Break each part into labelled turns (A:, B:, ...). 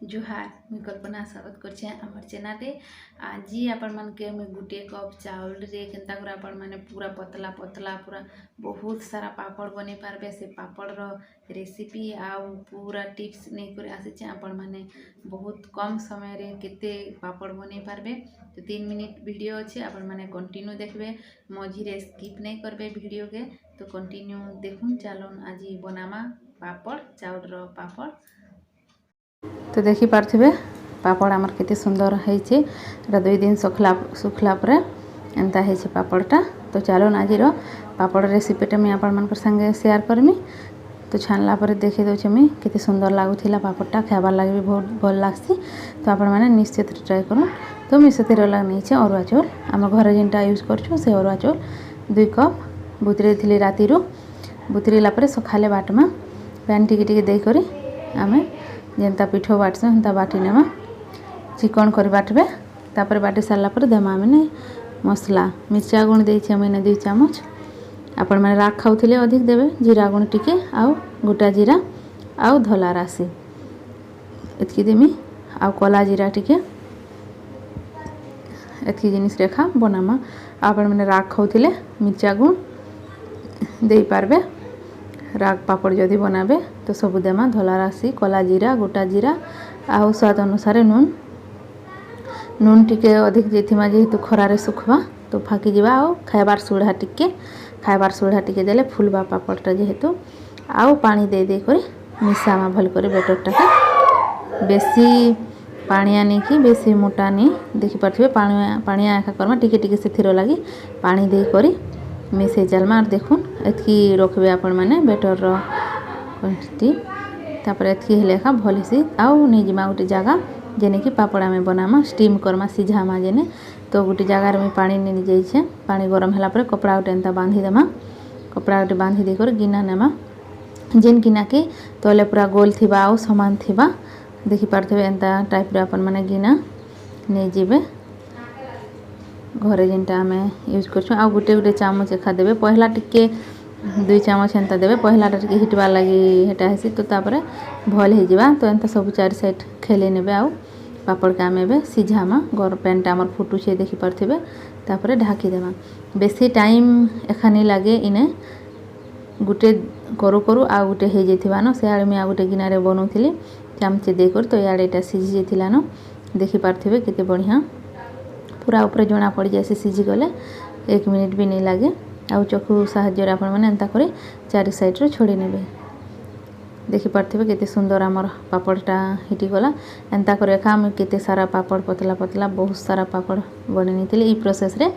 A: जुहार मुई कल्पना स्वागत करछे हमर चैनल रे। आज आपण मन के मुई गुटे कप चावल रे केनता कर आपण माने पूरा पतला पतला पूरा बहुत सारा पापड़ बने पारबे। से पापड़ रो रेसिपी आउ पूरा टिप्स नै करे आसीछे आपण माने बहुत कम समय रे केते पापड़ बने पारबे। तो 3 मिनिट वीडियो अच्छे आपण माने कंटिन्यू देखबे, मझी रे स्किप नै करबे वीडियो के। तो कंटिन्यू देखुन चलन आज बनामा पापड़ चावल रो पापड़। तो देखी पार्थिबे पापड़ आमर केते सुंदर होइछे। एटा 2 दिन सुखला परे एंता होइछे पापड़टा। तो चलो आजिरो पापड़ रेसिपीटा मैं आपण मानकर संगे शेयर करमी। तो छानला परे देखि दोछे मैं केते सुंदर लागुथिला पापड़टा, खाबार लागि भी बहुत भल लागसी। तो आपण माने निश्चित ट्राई करूँ। तो मैं सेतिर लाग नैछे अरुआ चाउल, आम घर जेनटा यूज करछु से अरुआ चाउल 2 कप बुतरे थिली रातिरु। बुतरेला परे सखाले बाटमा पैन टिके टिके देई करी आमे जेनता पिठो बाटस हेनता बाटी नेमा, चिकन कर बाटबे। तापर बाटी सारला पर देमा मैंने मसला मिर्चा गुण देछे मैंने 2 चामच। आपण माने राख खाउथिले अधिक देबे, जीरा गुण टिके आउ गोटा जीरा आउ धला राशि एतकी देमी आउ कला जीरा टिके एतकी जिनिस रेखा बनामा। आपण माने राख खाउथिले मिर्चा गुण देई पारबे। राग पापड़ जदि बनाबे तो सब देमा धला राशि कला जीरा गोटा जीरा आउ स्वाद अनुसार नून टिके अधिक जेथिमा जेहेतु खरारे सुखबा तो फाकी जीवा। आउ खाइबार सोढ़ा टिके देले फुलबा पापड़टा जेहेतु आउ पानी दे दे करी मिसामा भल करे बेटरटा के। बेसी पानिया नहीं कि बेसी मोटा नहीं देखि पारथिबे पानिया एका करमा टिके टिके सेथिरो लागि पानी दे करी मिसे चलमा। और देखुन एतकी रखबे आपण माने बेटर रो क्वांटिटी। तापर एतकी हेले का भलसी आउ नै जिमा गुटे जगह जेने कि पापड़ा में बनामा स्टीम करमा सिझामा जेने। तो गुटे जगह रे में पानी नै जाइछे, पानी गरम होला पर कपड़ा गुटे एंता बांधी देमा। कपड़ा गुटे बांधी दे कर गिना नेमा जेन गिना के तले पूरा गोल थिबा आउ समान थिबा देखि पारथबे एंता टाइप रे आपण माने गिना नै जिबे। घरे जेनटा आमे यूज करछु आ गुटे गुटे चामच एखा देबे। पहला टिके 2 चामच एंता देबे, पहलाटा टिके हिटवा लागि हेटा हेसी। तो तापरे भल हे जिबा। तो एंता सब चार साइड खेले नेबे आउ पापड़ का आमेबे सिझामा। गर पेनटा हमर फुटू छे देखि पारथिबे। तापरे ढाकी देमा, बेसी टाइम एखा नै लागे इने गुटे करू करू आ गुटे हे जेथिबा न। से आळे में आ गुटे गिना रे बनौथिली चामचे दे कर। तो याडे एटा सिझी जेथिला न देखि पारथिबे केते बढ़िया पूरा ऊपर जना पड़ जाए। सिझी गले 1 मिनिट भी नहीं लगे। आउ चखु साहाଯ୍य रे आपण माने एंता करे चारि साइड रे छोड़ी नेबे। देखि पारथिबे केते सुंदर हमर पापड़टा हिटी गला। एंता करे एका हम केते सारा पापड़ पतला पतला बहुत सारा पापड़ बने नितिले। ई प्रोसेस रे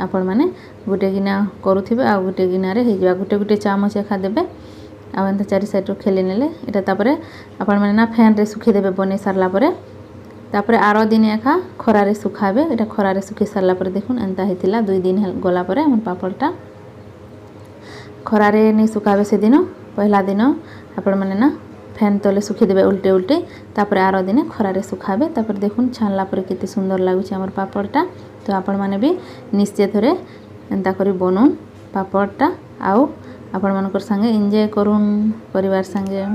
A: आपण माने गुटे गिना करूथिबे आ गुटे गिना रे हे जिबा। गुटे गुटे चामच एखा देबे आ एंता चारि साइड रे खेले नेले एटा। तापरे आपण माने ना फैन रे सुखे देबे बने सारला परे। तापरे आरो दिन एखा खरारे सुखाबे। एटा खरारे सुखी सारला पर देखुन एंता हेतिला 2 दिन गला परे हमर पापड़टा। खरारे नै सुखाबे से दिन पहला दिन आपण माने ना फैन तले सुखी देबे उल्टे उल्टे। तापरे आरो दिन खरारे सुखाबे। तापर देखुन छानला पर केते सुंदर लागुछ हमर पापड़टा। तो आपण माने भी निश्चय थरे एंता करी बनउन पापड़टा आउ आपण मानकर संगे एन्जॉय करूँ परिवार संगे।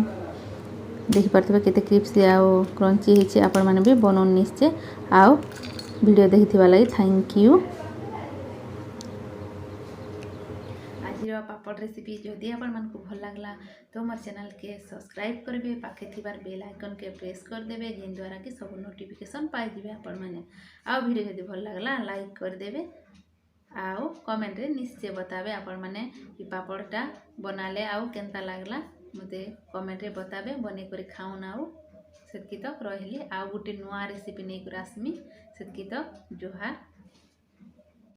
A: देखि पारथिबे केते क्रिस्पी आउ क्रंची हिचे। आपण माने भी बनउन निश्चय। आउ वीडियो देखिथिबा लागि थैंक यू। आजिर पापड़ रेसिपी जदि आपण मानकु भल लागला तो मोर चैनल के सब्सक्राइब करबे, पाखे थिबार बेल आइकन के प्रेस कर देबे जेन द्वारा कि सब नोटिफिकेशन पाइ जिबे आपण माने। आउ वीडियो जदि भल लागला लाइक कर देबे आउ कमेंट रे निश्चय बताबे आपण माने कि पापड़टा बनाले आउ केनता लागला मते कमेंट रे बताबे। बने करी खाउन आउ सेतकी तक रहली आउ गुटे नुआ रेसिपी नै कर आसमी। सेतकी तक जोहार।